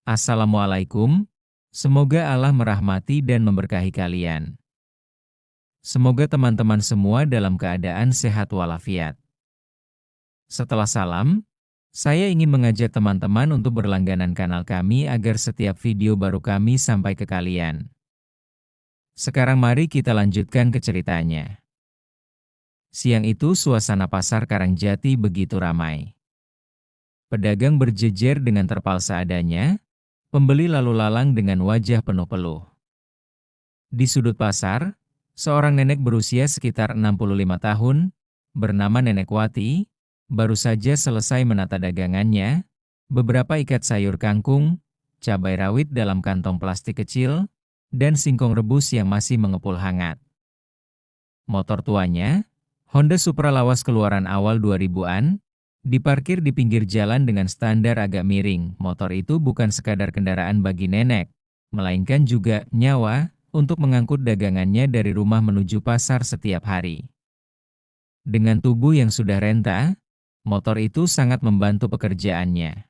Assalamualaikum, semoga Allah merahmati dan memberkahi kalian. Semoga teman-teman semua dalam keadaan sehat walafiat. Setelah salam, saya ingin mengajak teman-teman untuk berlangganan kanal kami agar setiap video baru kami sampai ke kalian. Sekarang mari kita lanjutkan ke ceritanya. Siang itu suasana pasar Karangjati begitu ramai. Pedagang berjejer dengan terpal seadanya, pembeli lalu lalang dengan wajah penuh peluh. Di sudut pasar, seorang nenek berusia sekitar 65 tahun, bernama Nenek Wati, baru saja selesai menata dagangannya, beberapa ikat sayur kangkung, cabai rawit dalam kantong plastik kecil, dan singkong rebus yang masih mengepul hangat. Motor tuanya, Honda Supra lawas keluaran awal 2000-an, diparkir di pinggir jalan dengan standar agak miring. Motor itu bukan sekadar kendaraan bagi nenek, melainkan juga nyawa untuk mengangkut dagangannya dari rumah menuju pasar setiap hari. Dengan tubuh yang sudah renta, motor itu sangat membantu pekerjaannya.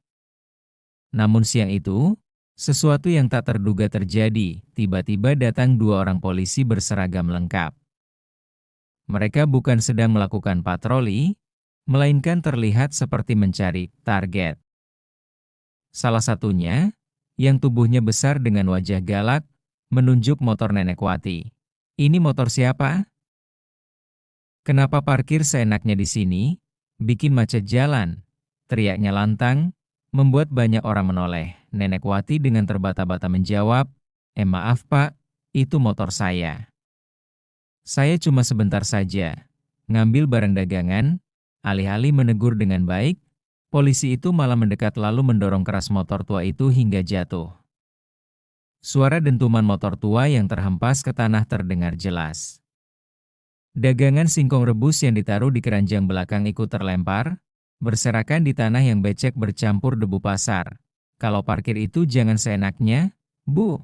Namun siang itu, sesuatu yang tak terduga terjadi. Tiba-tiba datang dua orang polisi berseragam lengkap. Mereka bukan sedang melakukan patroli, melainkan terlihat seperti mencari target. Salah satunya, yang tubuhnya besar dengan wajah galak, menunjuk motor Nenek Wati. "Ini motor siapa? Kenapa parkir seenaknya di sini? Bikin macet jalan," teriaknya lantang, membuat banyak orang menoleh. Nenek Wati dengan terbata-bata menjawab, maaf Pak, itu motor saya. Saya cuma sebentar saja ngambil barang dagangan." Alih-alih menegur dengan baik, polisi itu malah mendekat lalu mendorong keras motor tua itu hingga jatuh. Suara dentuman motor tua yang terhempas ke tanah terdengar jelas. Dagangan singkong rebus yang ditaruh di keranjang belakang ikut terlempar, berserakan di tanah yang becek bercampur debu pasar. "Kalau parkir itu jangan seenaknya, Bu.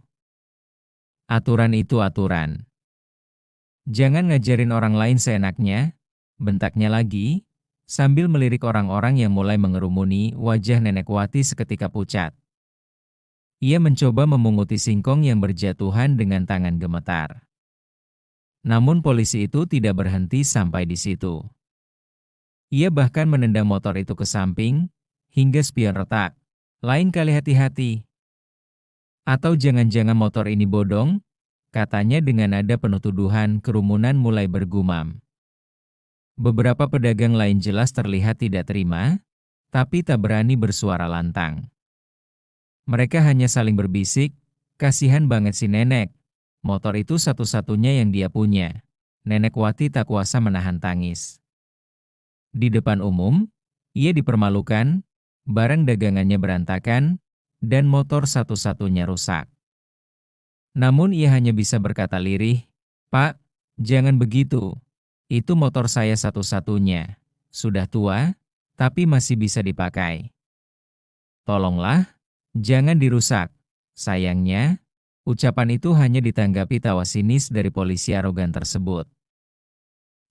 Aturan itu aturan. Jangan ngajarin orang lain seenaknya," bentaknya lagi, sambil melirik orang-orang yang mulai mengerumuni. Wajah Nenek Wati seketika pucat. Ia mencoba memunguti singkong yang berjatuhan dengan tangan gemetar. Namun polisi itu tidak berhenti sampai di situ. Ia bahkan menendang motor itu ke samping, hingga spion retak. "Lain kali hati-hati. Atau jangan-jangan motor ini bodong?" katanya dengan nada penuh tuduhan. Kerumunan mulai bergumam. Beberapa pedagang lain jelas terlihat tidak terima, tapi tak berani bersuara lantang. Mereka hanya saling berbisik, "Kasihan banget si nenek. Motor itu satu-satunya yang dia punya." Nenek Wati tak kuasa menahan tangis. Di depan umum, ia dipermalukan, barang dagangannya berantakan, dan motor satu-satunya rusak. Namun ia hanya bisa berkata lirih, "Pak, jangan begitu. Itu motor saya satu-satunya. Sudah tua, tapi masih bisa dipakai. Tolonglah, jangan dirusak." Sayangnya, ucapan itu hanya ditanggapi tawa sinis dari polisi arogan tersebut.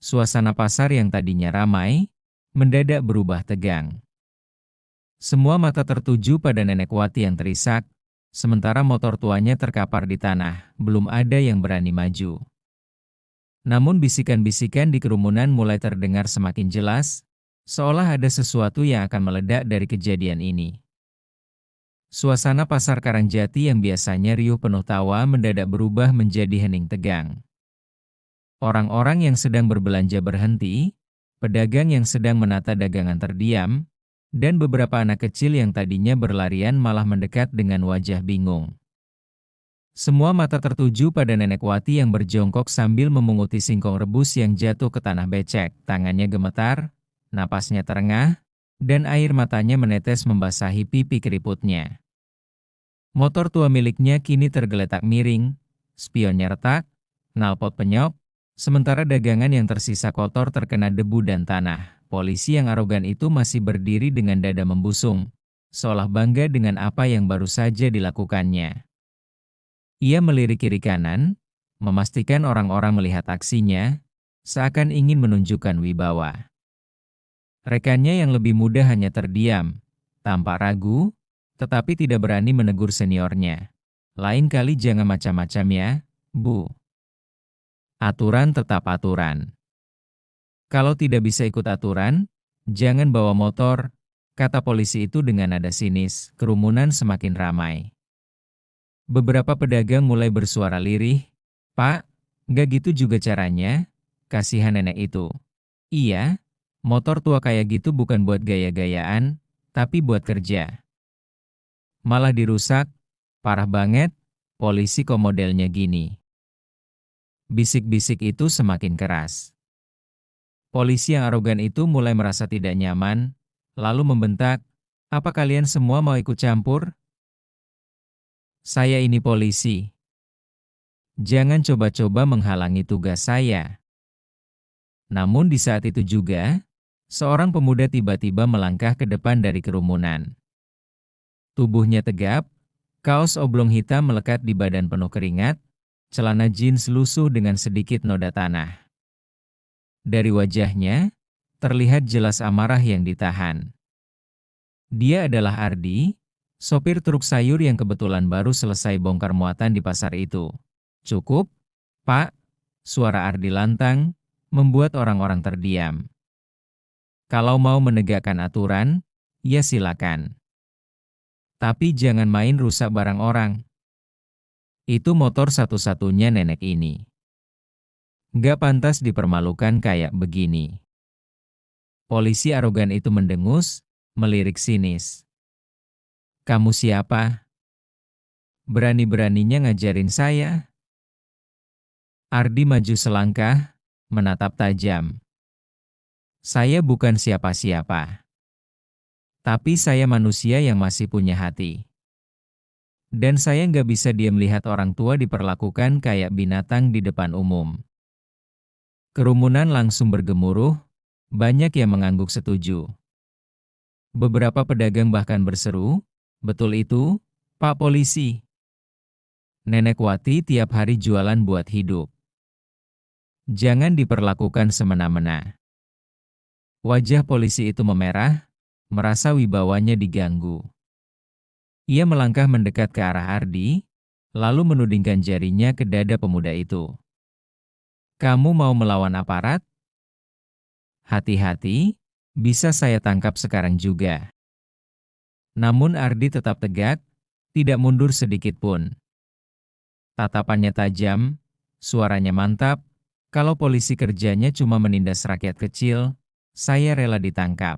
Suasana pasar yang tadinya ramai, mendadak berubah tegang. Semua mata tertuju pada Nenek Wati yang terisak, sementara motor tuanya terkapar di tanah. Belum ada yang berani maju. Namun bisikan-bisikan di kerumunan mulai terdengar semakin jelas, seolah ada sesuatu yang akan meledak dari kejadian ini. Suasana pasar Karangjati yang biasanya riuh penuh tawa mendadak berubah menjadi hening tegang. Orang-orang yang sedang berbelanja berhenti, pedagang yang sedang menata dagangan terdiam, dan beberapa anak kecil yang tadinya berlarian malah mendekat dengan wajah bingung. Semua mata tertuju pada Nenek Wati yang berjongkok sambil memunguti singkong rebus yang jatuh ke tanah becek. Tangannya gemetar, napasnya terengah, dan air matanya menetes membasahi pipi keriputnya. Motor tua miliknya kini tergeletak miring, spionnya retak, knalpot penyok, sementara dagangan yang tersisa kotor terkena debu dan tanah. Polisi yang arogan itu masih berdiri dengan dada membusung, seolah bangga dengan apa yang baru saja dilakukannya. Ia melirik kiri kanan, memastikan orang-orang melihat aksinya, seakan ingin menunjukkan wibawa. Rekannya yang lebih muda hanya terdiam, tampak ragu, tetapi tidak berani menegur seniornya. Lain kali jangan macam-macam ya, Bu. Aturan tetap aturan. Kalau tidak bisa ikut aturan, jangan bawa motor, kata polisi itu dengan nada sinis. Kerumunan semakin ramai. Beberapa pedagang mulai bersuara lirih, "Pak, nggak gitu juga caranya," kasihan nenek itu. "Iya, motor tua kayak gitu bukan buat gaya-gayaan, tapi buat kerja. Malah dirusak, parah banget, polisi kok modelnya gini." Bisik-bisik itu semakin keras. Polisi yang arogan itu mulai merasa tidak nyaman, lalu membentak, "Apa kalian semua mau ikut campur? Saya ini polisi. Jangan coba-coba menghalangi tugas saya." Namun di saat itu juga, seorang pemuda tiba-tiba melangkah ke depan dari kerumunan. Tubuhnya tegap, kaos oblong hitam melekat di badan penuh keringat, celana jeans lusuh dengan sedikit noda tanah. Dari wajahnya, terlihat jelas amarah yang ditahan. Dia adalah Ardi, sopir truk sayur yang kebetulan baru selesai bongkar muatan di pasar itu. "Cukup, Pak," suara Ardi lantang, membuat orang-orang terdiam. "Kalau mau menegakkan aturan, ya silakan. Tapi jangan main rusak barang orang. Itu motor satu-satunya nenek ini. Gak pantas dipermalukan kayak begini." Polisi arogan itu mendengus, melirik sinis. "Kamu siapa? Berani-beraninya ngajarin saya?" Ardi maju selangkah, menatap tajam. "Saya bukan siapa-siapa. Tapi saya manusia yang masih punya hati. Dan saya nggak bisa diam lihat orang tua diperlakukan kayak binatang di depan umum." Kerumunan langsung bergemuruh, banyak yang mengangguk setuju. Beberapa pedagang bahkan berseru, "Betul itu, Pak Polisi. Nenek Wati tiap hari jualan buat hidup. Jangan diperlakukan semena-mena." Wajah polisi itu memerah, merasa wibawanya diganggu. Ia melangkah mendekat ke arah Ardi, lalu menudingkan jarinya ke dada pemuda itu. "Kamu mau melawan aparat? Hati-hati, bisa saya tangkap sekarang juga." Namun Ardi tetap tegak, tidak mundur sedikit pun. Tatapannya tajam, suaranya mantap, "Kalau polisi kerjanya cuma menindas rakyat kecil, saya rela ditangkap.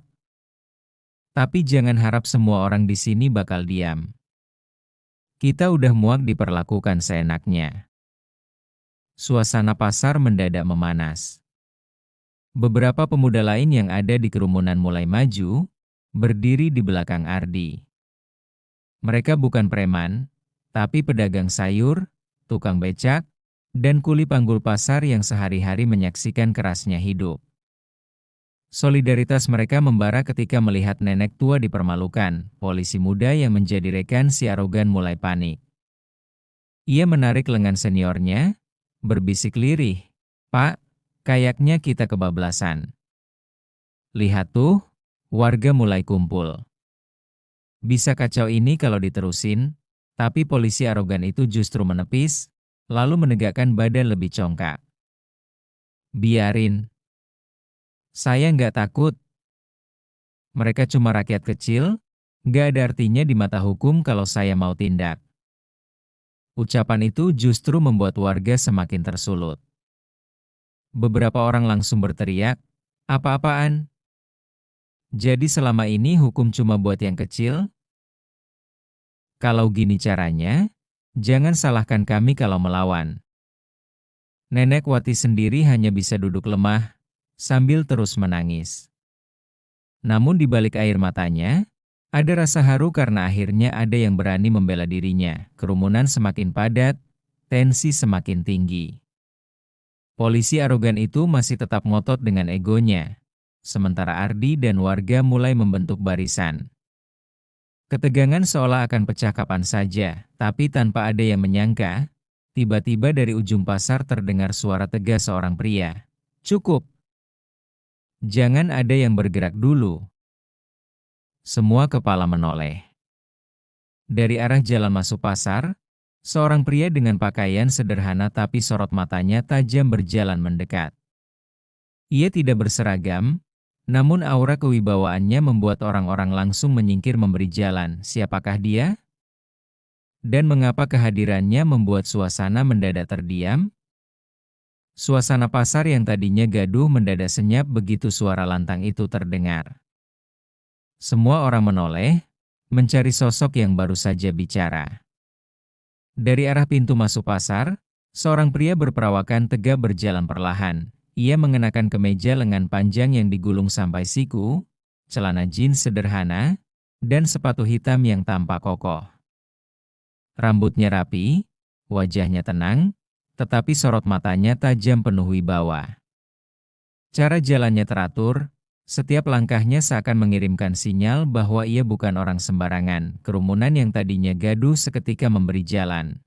Tapi jangan harap semua orang di sini bakal diam. Kita udah muak diperlakukan seenaknya." Suasana pasar mendadak memanas. Beberapa pemuda lain yang ada di kerumunan mulai maju, berdiri di belakang Ardi. Mereka bukan preman, tapi pedagang sayur, tukang becak, dan kuli panggul pasar yang sehari-hari menyaksikan kerasnya hidup. Solidaritas mereka membara ketika melihat nenek tua dipermalukan. Polisi muda yang menjadi rekan si arogan mulai panik. Ia menarik lengan seniornya, berbisik lirih, "Pak, kayaknya kita kebablasan. Lihat tuh, warga mulai kumpul. Bisa kacau ini kalau diterusin." Tapi polisi arogan itu justru menepis, lalu menegakkan badan lebih congkak. "Biarin. Saya nggak takut. Mereka cuma rakyat kecil, nggak ada artinya di mata hukum kalau saya mau tindak." Ucapan itu justru membuat warga semakin tersulut. Beberapa orang langsung berteriak, "Apa-apaan? Jadi selama ini hukum cuma buat yang kecil? Kalau gini caranya, jangan salahkan kami kalau melawan." Nenek Wati sendiri hanya bisa duduk lemah, sambil terus menangis. Namun di balik air matanya, ada rasa haru karena akhirnya ada yang berani membela dirinya. Kerumunan semakin padat, tensi semakin tinggi. Polisi arogan itu masih tetap ngotot dengan egonya, sementara Ardi dan warga mulai membentuk barisan. Ketegangan seolah akan pecah kapan saja, tapi tanpa ada yang menyangka, tiba-tiba dari ujung pasar terdengar suara tegas seorang pria. "Cukup! Jangan ada yang bergerak dulu." Semua kepala menoleh. Dari arah jalan masuk pasar, seorang pria dengan pakaian sederhana tapi sorot matanya tajam berjalan mendekat. Ia tidak berseragam, namun aura kewibawaannya membuat orang-orang langsung menyingkir memberi jalan. Siapakah dia? Dan mengapa kehadirannya membuat suasana mendadak terdiam? Suasana pasar yang tadinya gaduh mendadak senyap begitu suara lantang itu terdengar. Semua orang menoleh, mencari sosok yang baru saja bicara. Dari arah pintu masuk pasar, seorang pria berperawakan tegap berjalan perlahan. Ia mengenakan kemeja lengan panjang yang digulung sampai siku, celana jeans sederhana, dan sepatu hitam yang tampak kokoh. Rambutnya rapi, wajahnya tenang, tetapi sorot matanya tajam penuh wibawa. Cara jalannya teratur, setiap langkahnya seakan mengirimkan sinyal bahwa ia bukan orang sembarangan. Kerumunan yang tadinya gaduh seketika memberi jalan.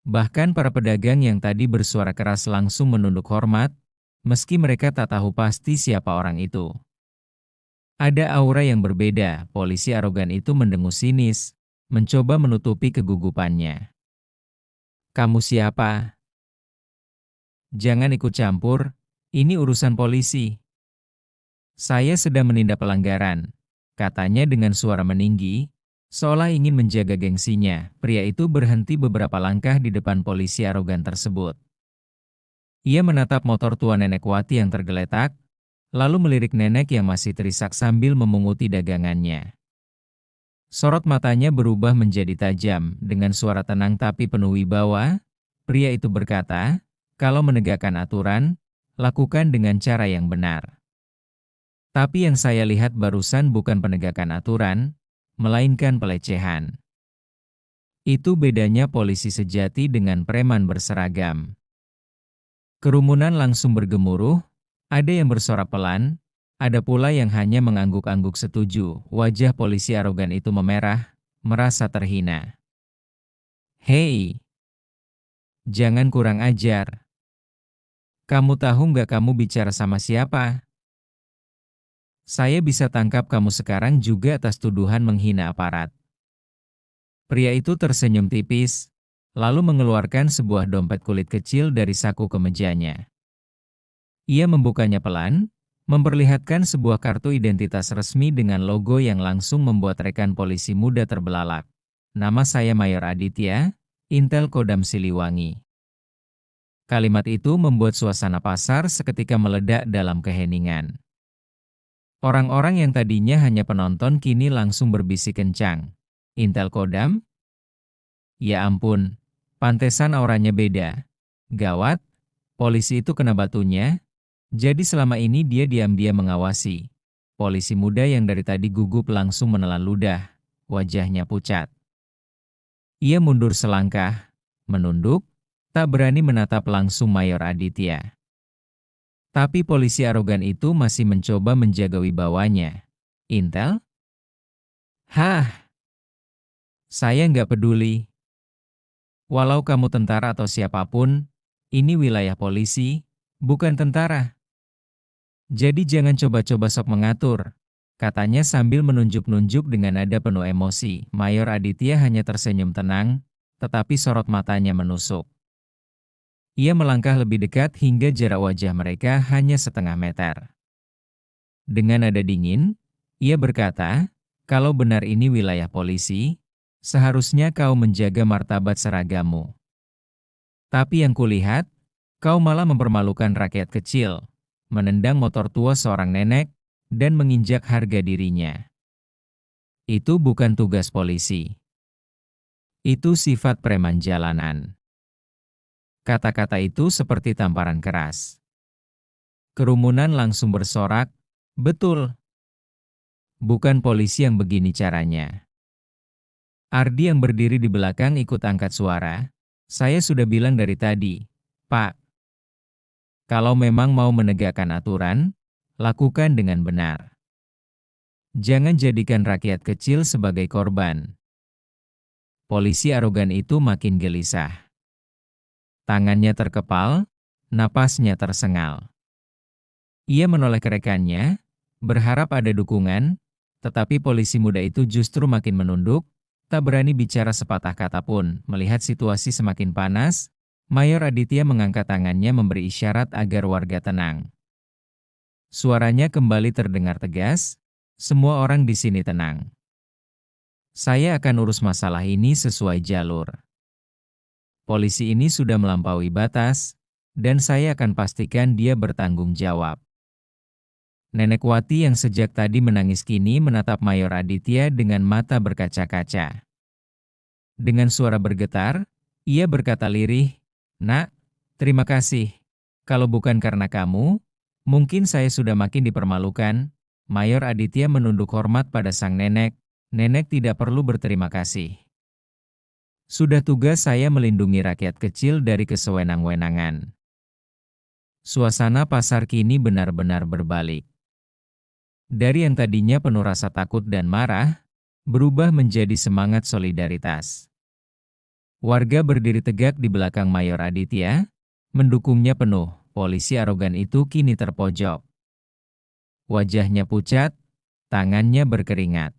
Bahkan para pedagang yang tadi bersuara keras langsung menunduk hormat, meski mereka tak tahu pasti siapa orang itu. Ada aura yang berbeda, polisi arogan itu mendengus sinis, mencoba menutupi kegugupannya. Kamu siapa? Jangan ikut campur, ini urusan polisi. Saya sedang menindak pelanggaran, katanya dengan suara meninggi, seolah ingin menjaga gengsinya. Pria itu berhenti beberapa langkah di depan polisi arogan tersebut. Ia menatap motor tua nenek Wati yang tergeletak, lalu melirik nenek yang masih terisak sambil memunguti dagangannya. Sorot matanya berubah menjadi tajam, dengan suara tenang tapi penuh wibawa. Pria itu berkata, kalau menegakkan aturan, lakukan dengan cara yang benar. Tapi yang saya lihat barusan bukan penegakan aturan, melainkan pelecehan. Itu bedanya polisi sejati dengan preman berseragam. Kerumunan langsung bergemuruh, ada yang bersorak pelan, ada pula yang hanya mengangguk-angguk setuju. Wajah polisi arogan itu memerah, merasa terhina. Hei, jangan kurang ajar. Kamu tahu nggak kamu bicara sama siapa? Saya bisa tangkap kamu sekarang juga atas tuduhan menghina aparat. Pria itu tersenyum tipis, lalu mengeluarkan sebuah dompet kulit kecil dari saku kemejanya. Ia membukanya pelan, memperlihatkan sebuah kartu identitas resmi dengan logo yang langsung membuat rekan polisi muda terbelalak. Nama saya Mayor Aditya, Intel Kodam Siliwangi. Kalimat itu membuat suasana pasar seketika meledak dalam keheningan. Orang-orang yang tadinya hanya penonton kini langsung berbisik kencang. Intel Kodam? Ya ampun, pantesan auranya beda. Gawat, polisi itu kena batunya. Jadi selama ini dia diam-diam mengawasi. Polisi muda yang dari tadi gugup langsung menelan ludah, wajahnya pucat. Ia mundur selangkah, menunduk, tak berani menatap langsung Mayor Aditya. Tapi polisi arogan itu masih mencoba menjaga wibawanya. Intel? Hah, saya nggak peduli. Walau kamu tentara atau siapapun, ini wilayah polisi, bukan tentara. Jadi jangan coba-coba sok mengatur, katanya sambil menunjuk-nunjuk dengan nada penuh emosi. Mayor Aditya hanya tersenyum tenang, tetapi sorot matanya menusuk. Ia melangkah lebih dekat hingga jarak wajah mereka hanya setengah meter. Dengan nada dingin, ia berkata, kalau benar ini wilayah polisi, seharusnya kau menjaga martabat seragammu. Tapi yang kulihat, kau malah mempermalukan rakyat kecil, menendang motor tua seorang nenek, dan menginjak harga dirinya. Itu bukan tugas polisi. Itu sifat preman jalanan. Kata-kata itu seperti tamparan keras. Kerumunan langsung bersorak, betul. Bukan polisi yang begini caranya. Ardi yang berdiri di belakang ikut angkat suara. Saya sudah bilang dari tadi, Pak. Kalau memang mau menegakkan aturan, lakukan dengan benar. Jangan jadikan rakyat kecil sebagai korban. Polisi arogan itu makin gelisah. Tangannya terkepal, napasnya tersengal. Ia menoleh ke rekannya, berharap ada dukungan, tetapi polisi muda itu justru makin menunduk, Tak berani bicara sepatah kata pun, melihat situasi semakin panas, Mayor Aditya mengangkat tangannya memberi isyarat agar warga tenang. Suaranya kembali terdengar tegas, semua orang di sini tenang. Saya akan urus masalah ini sesuai jalur. Polisi ini sudah melampaui batas, dan saya akan pastikan dia bertanggung jawab. Nenek Wati yang sejak tadi menangis kini menatap Mayor Aditya dengan mata berkaca-kaca. Dengan suara bergetar, ia berkata lirih, "Nak, terima kasih. Kalau bukan karena kamu, mungkin saya sudah makin dipermalukan." Mayor Aditya menunduk hormat pada sang nenek. Nenek tidak perlu berterima kasih. Sudah tugas saya melindungi rakyat kecil dari kesewenang-wenangan. Suasana pasar kini benar-benar berbalik. Dari yang tadinya penuh rasa takut dan marah, berubah menjadi semangat solidaritas. Warga berdiri tegak di belakang Mayor Aditya, mendukungnya penuh. Polisi arogan itu kini terpojok. Wajahnya pucat, tangannya berkeringat.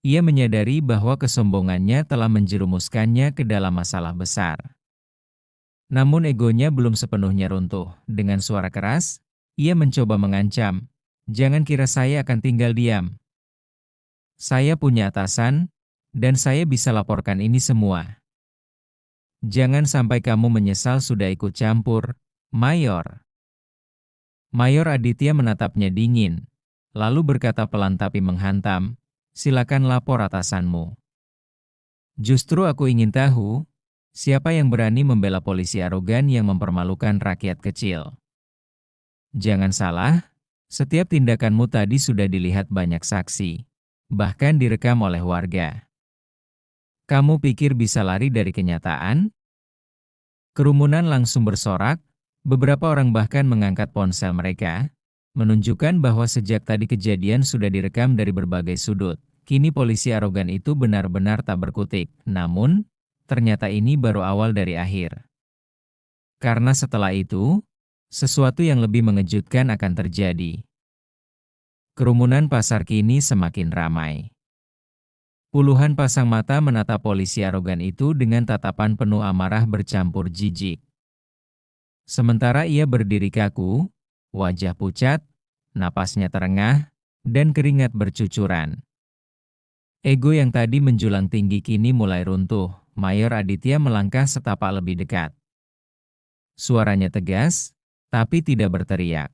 Ia menyadari bahwa kesombongannya telah menjerumuskannya ke dalam masalah besar. Namun egonya belum sepenuhnya runtuh. Dengan suara keras, ia mencoba mengancam, "Jangan kira saya akan tinggal diam. Saya punya atasan, dan saya bisa laporkan ini semua. Jangan sampai kamu menyesal sudah ikut campur, Mayor." Mayor Aditya menatapnya dingin, lalu berkata pelan tapi menghantam, "Silakan lapor atasanmu. Justru aku ingin tahu, siapa yang berani membela polisi arogan yang mempermalukan rakyat kecil. Jangan salah, setiap tindakanmu tadi sudah dilihat banyak saksi, bahkan direkam oleh warga. Kamu pikir bisa lari dari kenyataan?" Kerumunan langsung bersorak, beberapa orang bahkan mengangkat ponsel mereka, menunjukkan bahwa sejak tadi kejadian sudah direkam dari berbagai sudut. Kini polisi arogan itu benar-benar tak berkutik, namun ternyata ini baru awal dari akhir. Karena setelah itu, sesuatu yang lebih mengejutkan akan terjadi. Kerumunan pasar kini semakin ramai. Puluhan pasang mata menatap polisi arogan itu dengan tatapan penuh amarah bercampur jijik. Sementara ia berdiri kaku, wajah pucat, napasnya terengah, dan keringat bercucuran. Ego yang tadi menjulang tinggi kini mulai runtuh. Mayor Aditya melangkah setapak lebih dekat. Suaranya tegas, tapi tidak berteriak.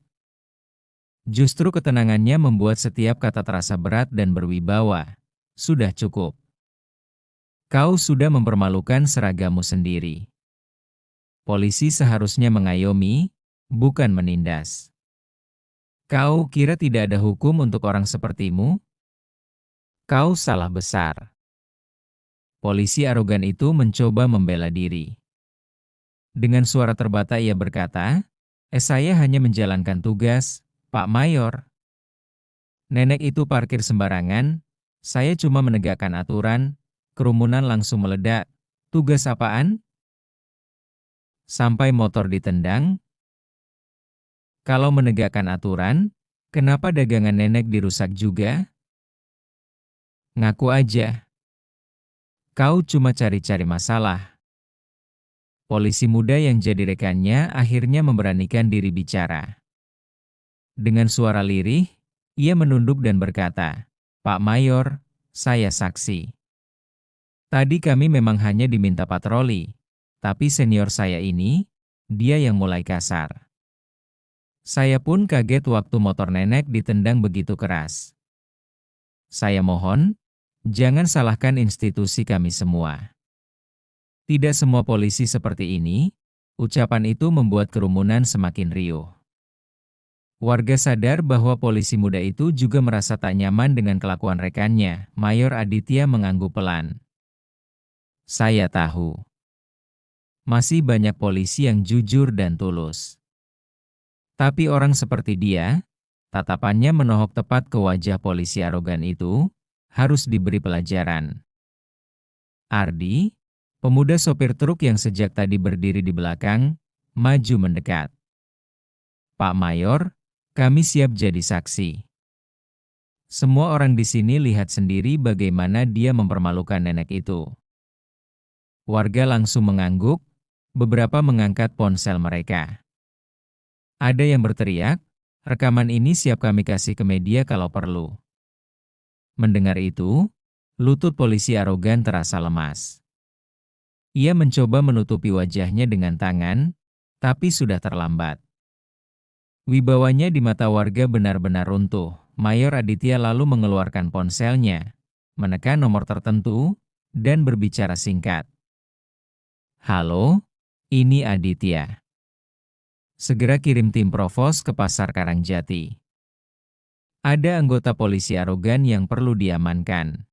Justru ketenangannya membuat setiap kata terasa berat dan berwibawa. Sudah cukup. Kau sudah mempermalukan seragamu sendiri. Polisi seharusnya mengayomi, bukan menindas. Kau kira tidak ada hukum untuk orang sepertimu? Kau salah besar. Polisi arogan itu mencoba membela diri. Dengan suara terbata ia berkata, saya hanya menjalankan tugas, Pak Mayor." Nenek itu parkir sembarangan, saya cuma menegakkan aturan." Kerumunan langsung meledak. "Tugas apaan? Sampai motor ditendang? Kalau menegakkan aturan, kenapa dagangan nenek dirusak juga? Ngaku aja. Kau cuma cari-cari masalah." Polisi muda yang jadi rekannya akhirnya memberanikan diri bicara. Dengan suara lirih, ia menunduk dan berkata, "Pak Mayor, saya saksi. Tadi kami memang hanya diminta patroli, tapi senior saya ini, dia yang mulai kasar. Saya pun kaget waktu motor nenek ditendang begitu keras. Saya mohon, jangan salahkan institusi kami semua. Tidak semua polisi seperti ini." Ucapan itu membuat kerumunan semakin riuh. Warga sadar bahwa polisi muda itu juga merasa tak nyaman dengan kelakuan rekannya. Mayor Aditya mengangguk pelan. "Saya tahu. Masih banyak polisi yang jujur dan tulus. Tapi orang seperti dia, tatapannya menohok tepat ke wajah polisi arogan itu, harus diberi pelajaran." Ardi, pemuda sopir truk yang sejak tadi berdiri di belakang, maju mendekat. "Pak Mayor, kami siap jadi saksi." Semua orang di sini lihat sendiri bagaimana dia mempermalukan nenek itu. Warga langsung mengangguk, beberapa mengangkat ponsel mereka. Ada yang berteriak, "Rekaman ini siap kami kasih ke media kalau perlu." Mendengar itu, lutut polisi arogan terasa lemas. Ia mencoba menutupi wajahnya dengan tangan, tapi sudah terlambat. Wibawanya di mata warga benar-benar runtuh. Mayor Aditya lalu mengeluarkan ponselnya, menekan nomor tertentu, dan berbicara singkat. "Halo, ini Aditya. Segera kirim tim provos ke Pasar Karangjati. Ada anggota polisi arogan yang perlu diamankan."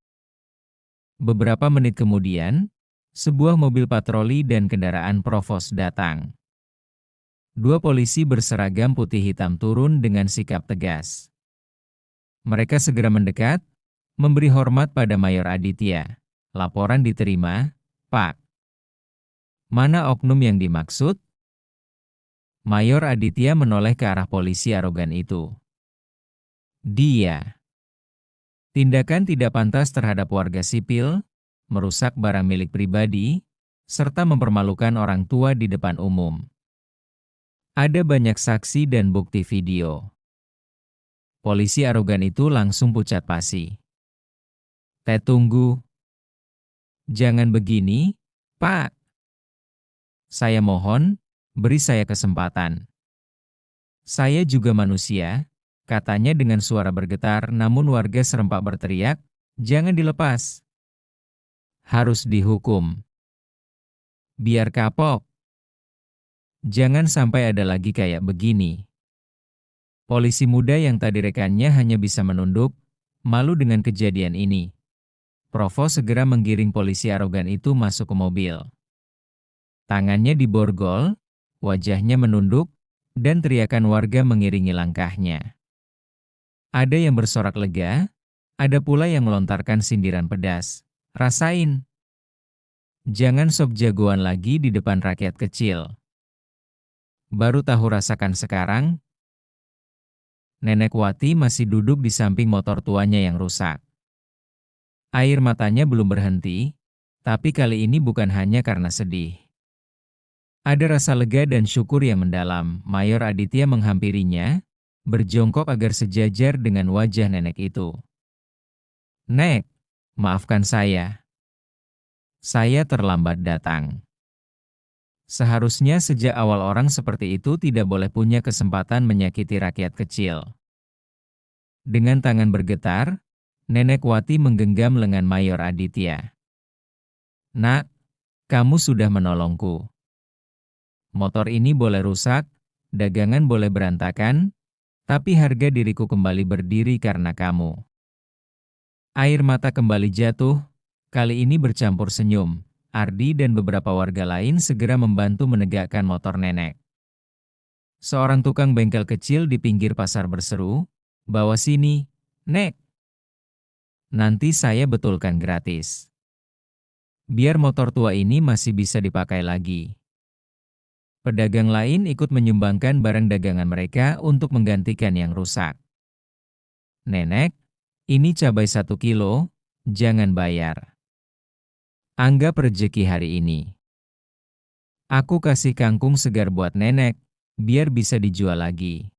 Beberapa menit kemudian, sebuah mobil patroli dan kendaraan provos datang. Dua polisi berseragam putih hitam turun dengan sikap tegas. Mereka segera mendekat, memberi hormat pada Mayor Aditya. "Laporan diterima, Pak." "Mana oknum yang dimaksud?" Mayor Aditya menoleh ke arah polisi arogan itu. "Dia. Tindakan tidak pantas terhadap warga sipil, merusak barang milik pribadi, serta mempermalukan orang tua di depan umum. Ada banyak saksi dan bukti video." Polisi arogan itu langsung pucat pasi. Tunggu. Jangan begini, Pak. Saya mohon, beri saya kesempatan. Saya juga manusia," katanya dengan suara bergetar, namun warga serempak berteriak, "Jangan dilepas. Harus dihukum. Biar kapok. Jangan sampai ada lagi kayak begini." Polisi muda yang tadi rekannya hanya bisa menunduk, malu dengan kejadian ini. Provo segera menggiring polisi arogan itu masuk ke mobil. Tangannya diborgol, wajahnya menunduk, dan teriakan warga mengiringi langkahnya. Ada yang bersorak lega, ada pula yang melontarkan sindiran pedas. "Rasain. Jangan sok jagoan lagi di depan rakyat kecil. Baru tahu rasakan sekarang." Nenek Wati masih duduk di samping motor tuanya yang rusak. Air matanya belum berhenti, tapi kali ini bukan hanya karena sedih. Ada rasa lega dan syukur yang mendalam. Mayor Aditya menghampirinya, berjongkok agar sejajar dengan wajah nenek itu. "Nek, maafkan saya. Saya terlambat datang. Seharusnya sejak awal orang seperti itu tidak boleh punya kesempatan menyakiti rakyat kecil." Dengan tangan bergetar, Nenek Wati menggenggam lengan Mayor Aditya. "Nak, kamu sudah menolongku. Motor ini boleh rusak, dagangan boleh berantakan, tapi harga diriku kembali berdiri karena kamu." Air mata kembali jatuh, kali ini bercampur senyum. Ardi dan beberapa warga lain segera membantu menegakkan motor nenek. Seorang tukang bengkel kecil di pinggir pasar berseru, "Bawa sini, Nek. Nanti saya betulkan gratis. Biar motor tua ini masih bisa dipakai lagi." Pedagang lain ikut menyumbangkan barang dagangan mereka untuk menggantikan yang rusak. "Nenek, ini cabai 1 kilo, jangan bayar. Anggap rezeki hari ini. Aku kasih kangkung segar buat nenek, biar bisa dijual lagi."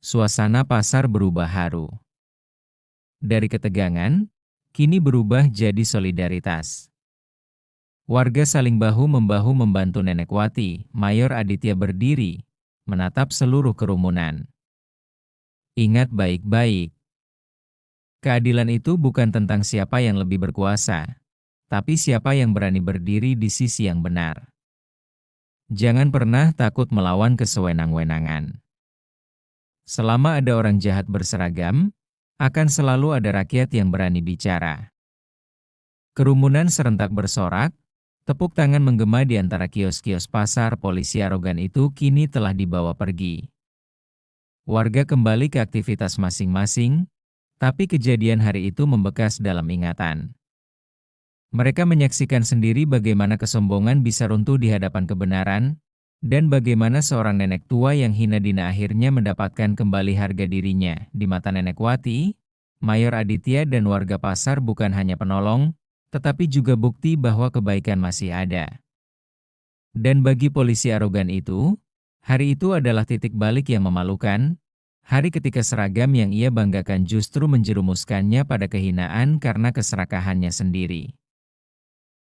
Suasana pasar berubah haru. Dari ketegangan, kini berubah jadi solidaritas. Warga saling bahu-membahu membantu Nenek Wati. Mayor Aditya berdiri, menatap seluruh kerumunan. "Ingat baik-baik. Keadilan itu bukan tentang siapa yang lebih berkuasa, tapi siapa yang berani berdiri di sisi yang benar. Jangan pernah takut melawan kesewenang-wenangan. Selama ada orang jahat berseragam, akan selalu ada rakyat yang berani bicara." Kerumunan serentak bersorak, tepuk tangan menggema di antara kios-kios pasar. Polisi arogan itu kini telah dibawa pergi. Warga kembali ke aktivitas masing-masing, tapi kejadian hari itu membekas dalam ingatan. Mereka menyaksikan sendiri bagaimana kesombongan bisa runtuh di hadapan kebenaran, dan bagaimana seorang nenek tua yang hina dina akhirnya mendapatkan kembali harga dirinya. Di mata Nenek Wati, Mayor Aditya dan warga pasar bukan hanya penolong, tetapi juga bukti bahwa kebaikan masih ada. Dan bagi polisi arogan itu, hari itu adalah titik balik yang memalukan, hari ketika seragam yang ia banggakan justru menjerumuskannya pada kehinaan karena keserakahannya sendiri.